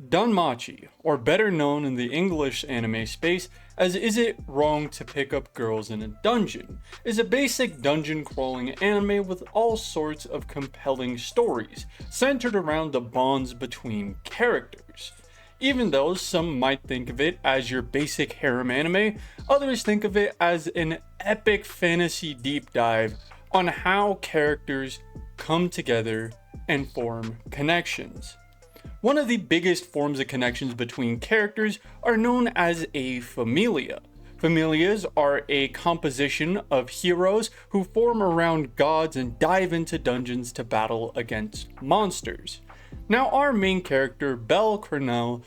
Danmachi, or better known in the English anime space as Is It Wrong to Pick Up Girls in a Dungeon, is a basic dungeon crawling anime with all sorts of compelling stories, centered around the bonds between characters. Even though some might think of it as your basic harem anime, others think of it as an epic fantasy deep dive on how characters come together and form connections. One of the biggest forms of connections between characters are known as a familia. Familias are a composition of heroes who form around gods and dive into dungeons to battle against monsters. Now, our main character, Belle Cornell,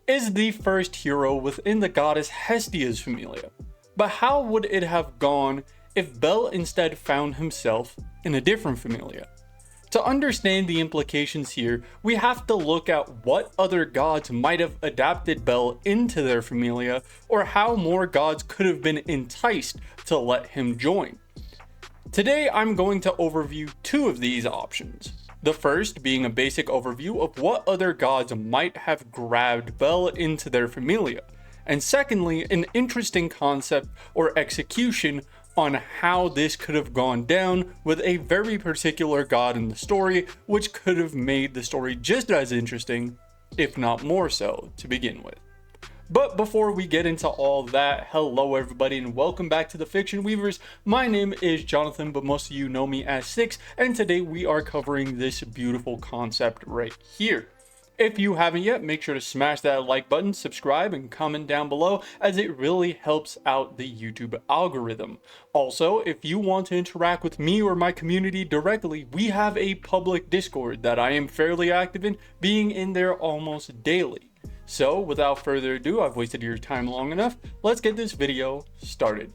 is the first hero within the goddess Hestia's familia. But how would it have gone if Belle instead found himself in a different familia? To understand the implications here, we have to look at what other gods might have adapted Belle into their familia, or how more gods could have been enticed to let him join. Today I'm going to overview two of these options. The first being a basic overview of what other gods might have grabbed Belle into their familia, and secondly, an interesting concept or execution on how this could have gone down with a very particular god in the story, which could have made the story just as interesting, if not more so, to begin with. But before we get into all that, hello everybody and welcome back to the Fiction Weavers. My name is Jonathan, but most of you know me as Six, and today we are covering this beautiful concept right here. If you haven't yet, make sure to smash that like button, subscribe, and comment down below, as it really helps out the YouTube algorithm. Also, if you want to interact with me or my community directly, we have a public Discord that I am fairly active in, being in there almost daily. So, without further ado, I've wasted your time long enough, let's get this video started.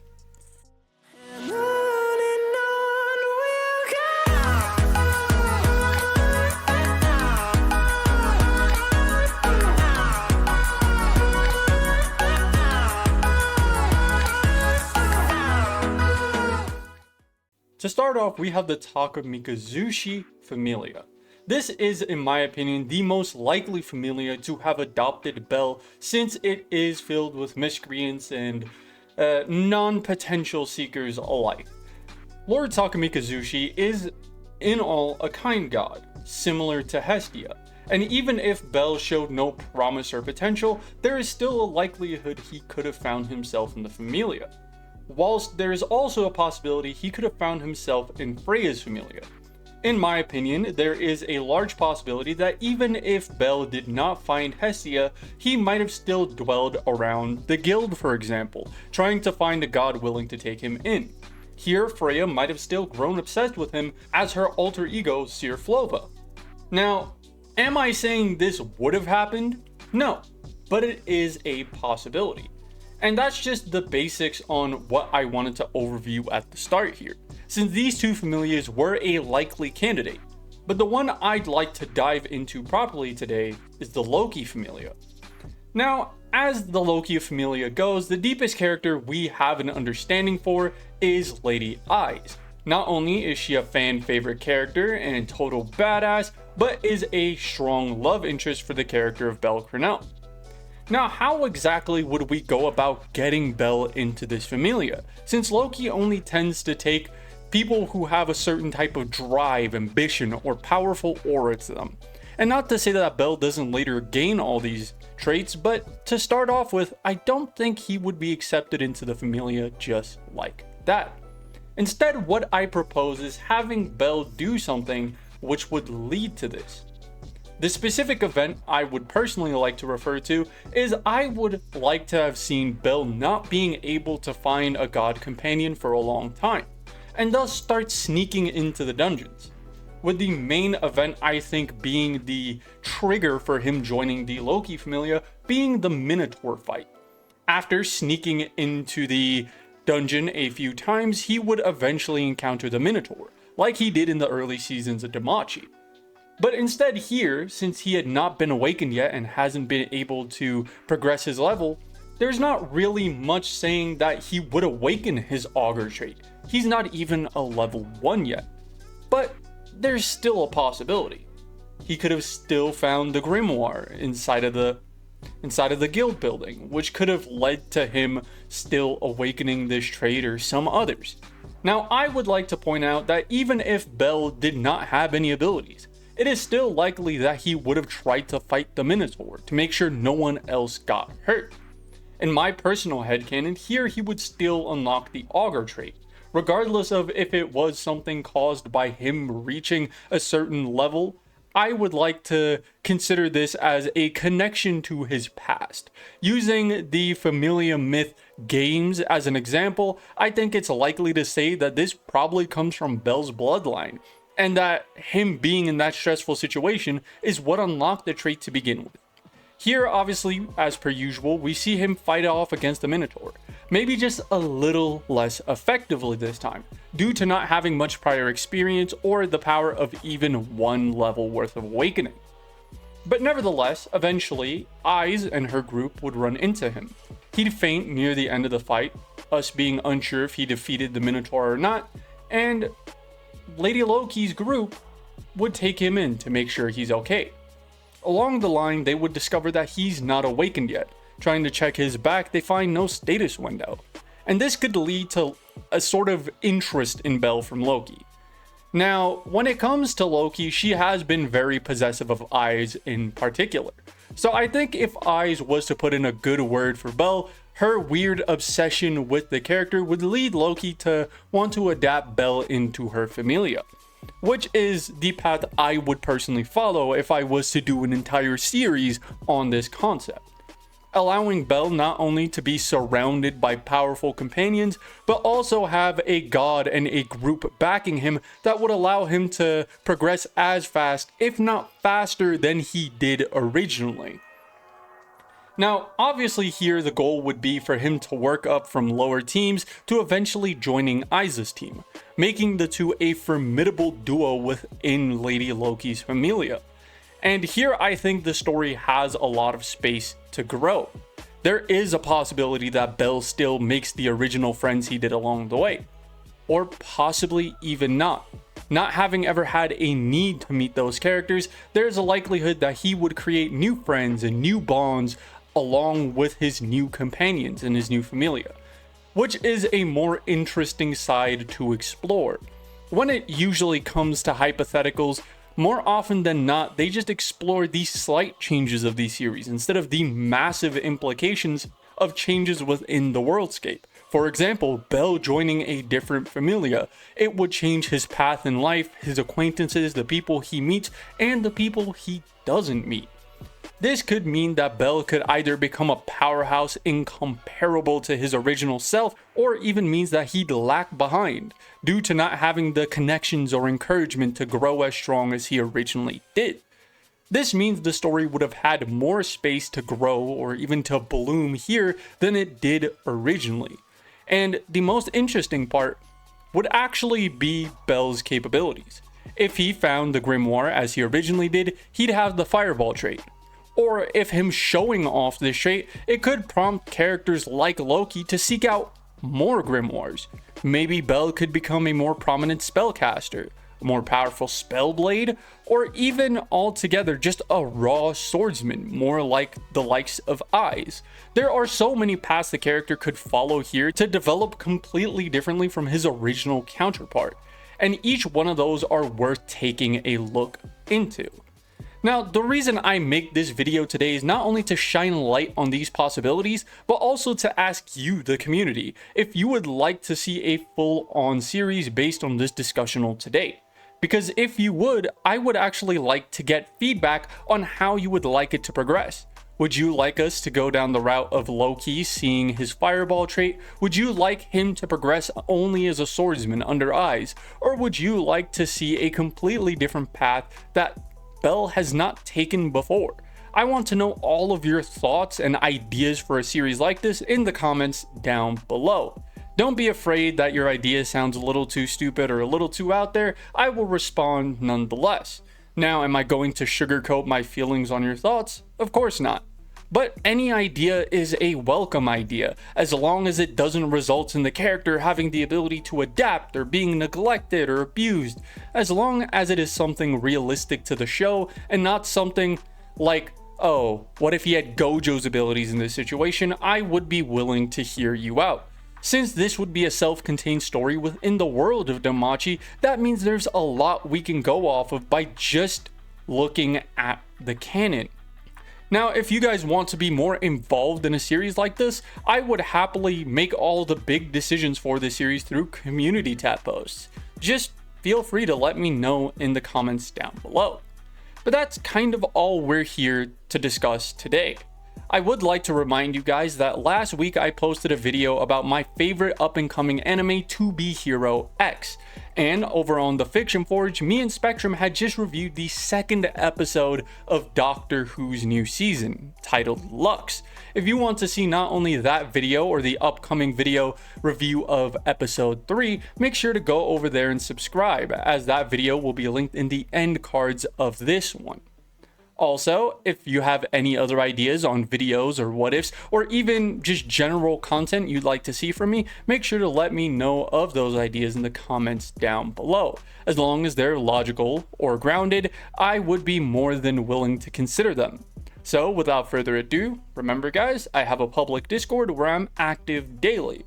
To start off, we have the Takamikazushi Familia. This is, in my opinion, the most likely familia to have adopted Belle, since it is filled with miscreants and non-potential seekers alike. Lord Takamikazushi is, in all, a kind god, similar to Hestia, and even if Belle showed no promise or potential, there is still a likelihood he could have found himself in the familia. Whilst there is also a possibility he could have found himself in Freya's familia. In my opinion, there is a large possibility that even if Belle did not find Hestia, he might have still dwelled around the guild, for example, trying to find a god willing to take him in. Here, Freya might have still grown obsessed with him as her alter ego, Sirflova. Now, am I saying this would have happened? No, but it is a possibility. And that's just the basics on what I wanted to overview at the start here, since these two familias were a likely candidate. But the one I'd like to dive into properly today is the Loki familia. Now, as the Loki familia goes, the deepest character we have an understanding for is Lady Eyes. Not only is she a fan favorite character and total badass, but is a strong love interest for the character of Belle Cornell. Now, how exactly would we go about getting Belle into this familia, since Loki only tends to take people who have a certain type of drive, ambition, or powerful aura to them? And not to say that Belle doesn't later gain all these traits, but to start off with, I don't think he would be accepted into the familia just like that. Instead, what I propose is having Belle do something which would lead to this. The specific event I would personally like to refer to is I would like to have seen Belle not being able to find a god companion for a long time, and thus start sneaking into the dungeons, with the main event I think being the trigger for him joining the Loki familia being the Minotaur fight. After sneaking into the dungeon a few times, he would eventually encounter the Minotaur, like he did in the early seasons of Danmachi. But instead here, since he had not been awakened yet and hasn't been able to progress his level, there's not really much saying that he would awaken his augur trait. He's not even a level 1 yet. But there's still a possibility. he could have still found the grimoire inside of the guild building, which could have led to him still awakening this trait or some others. Now, I would like to point out that even if Bell did not have any abilities, it is still likely that he would have tried to fight the Minotaur to make sure no one else got hurt. In my personal headcanon, here he would still unlock the Augur trait, regardless of if it was something caused by him reaching a certain level. I would like to consider this as a connection to his past. Using the Familia myth games as an example, I think it's likely to say that this probably comes from Bell's bloodline, and that him being in that stressful situation is what unlocked the trait to begin with. Here, obviously, as per usual, we see him fight off against the Minotaur, maybe just a little less effectively this time, due to not having much prior experience or the power of even one level worth of awakening. But nevertheless, eventually, Eyes and her group would run into him. He'd faint near the end of the fight, us being unsure if he defeated the Minotaur or not, and Lady Loki's group would take him in to make sure he's okay. Along the line, they would discover that he's not awakened yet. Trying to check his back, they find no status window. And this could lead to a sort of interest in Bell from Loki. Now, when it comes to Loki, she has been very possessive of Eyes in particular. So I think if Eyes was to put in a good word for Bell, her weird obsession with the character would lead Loki to want to adapt Bell into her Familia, which is the path I would personally follow if I was to do an entire series on this concept. Allowing Bell not only to be surrounded by powerful companions, but also have a god and a group backing him that would allow him to progress as fast, if not faster, than he did originally. Now, obviously here the goal would be for him to work up from lower teams to eventually joining Isa's team, making the two a formidable duo within Lady Loki's Familia. And here I think the story has a lot of space to grow. There is a possibility that Bell still makes the original friends he did along the way, or possibly even not. Not having ever had a need to meet those characters, there's a likelihood that he would create new friends and new bonds along with his new companions in his new Familia, which is a more interesting side to explore. When it usually comes to hypotheticals, more often than not, they just explore the slight changes of these series instead of the massive implications of changes within the worldscape. For example, Bell joining a different Familia, it would change his path in life, his acquaintances, the people he meets, and the people he doesn't meet. This could mean that Bell could either become a powerhouse incomparable to his original self, or even means that he'd lag behind, due to not having the connections or encouragement to grow as strong as he originally did. This means the story would have had more space to grow or even to bloom here than it did originally. And the most interesting part would actually be Bell's capabilities. If he found the grimoire as he originally did, he'd have the fireball trait. Or if him showing off this trait, it could prompt characters like Loki to seek out more grimoires. Maybe Bell could become a more prominent spellcaster, a more powerful spellblade, or even altogether just a raw swordsman, more like the likes of Eyes. There are so many paths the character could follow here to develop completely differently from his original counterpart, and each one of those are worth taking a look into. Now, the reason I make this video today is not only to shine light on these possibilities, but also to ask you, the community, if you would like to see a full-on series based on this discussional today. Because if you would, I would actually like to get feedback on how you would like it to progress. Would you like us to go down the route of Loki seeing his fireball trait? Would you like him to progress only as a swordsman under Eyes? Or would you like to see a completely different path that Bell has not taken before? I want to know all of your thoughts and ideas for a series like this in the comments down below. Don't be afraid that your idea sounds a little too stupid or a little too out there. I will respond nonetheless. Now, am I going to sugarcoat my feelings on your thoughts? Of course not. But any idea is a welcome idea, as long as it doesn't result in the character having the ability to adapt or being neglected or abused, as long as it is something realistic to the show and not something like, oh, what if he had Gojo's abilities in this situation? I would be willing to hear you out. Since this would be a self-contained story within the world of Danmachi, that means there's a lot we can go off of by just looking at the canon. Now, if you guys want to be more involved in a series like this, I would happily make all the big decisions for this series through community tab posts. Just feel free to let me know in the comments down below. But that's kind of all we're here to discuss today. I would like to remind you guys that last week I posted a video about my favorite up-and-coming anime to be Hero X. And over on the Fiction Forge, me and Spectrum had just reviewed the second episode of Doctor Who's new season, titled Lux. If you want to see not only that video or the upcoming video review of episode 3, make sure to go over there and subscribe, as that video will be linked in the end cards of this one. Also, if you have any other ideas on videos or what ifs, or even just general content you'd like to see from me, make sure to let me know of those ideas in the comments down below. As long as they're logical or grounded, I would be more than willing to consider them. So without further ado, remember guys, I have a public Discord where I'm active daily,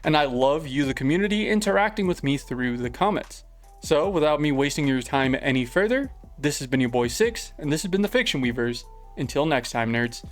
and I love you, the community, interacting with me through the comments. So without me wasting your time any further, this has been your boy Six, and this has been the Fiction Weavers. Until next time, nerds.